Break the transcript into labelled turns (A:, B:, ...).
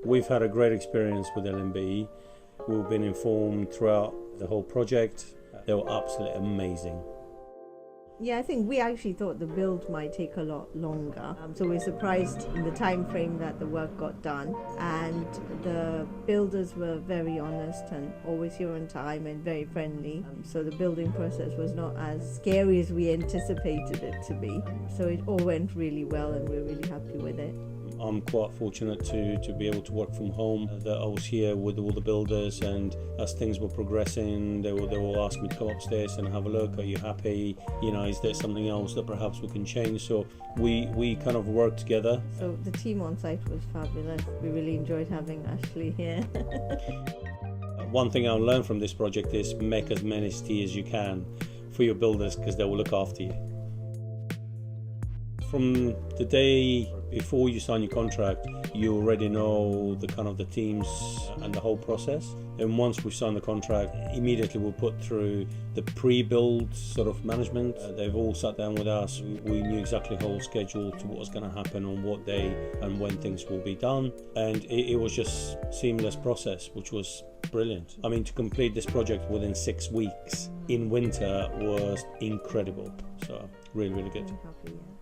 A: We've had a great experience with LMB. We've been informed throughout the whole project. They were absolutely amazing.
B: Yeah, I think we actually thought the build might take a lot longer. So we're surprised in the time frame that the work got done. And the builders were very honest and always here on time and very friendly. So the building process was not as scary as we anticipated it to be. So it all went really well and we're really happy with it.
A: I'm quite fortunate to be able to work from home, that I was here with all the builders, and as things were progressing they will ask me to come upstairs and have a look. Are you happy? You know, is there something else that perhaps we can change? So we kind of worked together.
B: So the team on site was fabulous. We really enjoyed having Ashley here.
A: One thing I'll learn from this project is make as many as you can for your builders, because they will look after you. From the day before you sign your contract, you already know the teams and the whole process. And once we've signed the contract, immediately we'll put through the pre-build sort of management. They've all sat down with us. We knew exactly the whole schedule to what was going to happen on what day and when things will be done. And it was just seamless process, which was brilliant. I mean, to complete this project within 6 weeks in winter was incredible. So really, really good.
B: Very happy, yeah.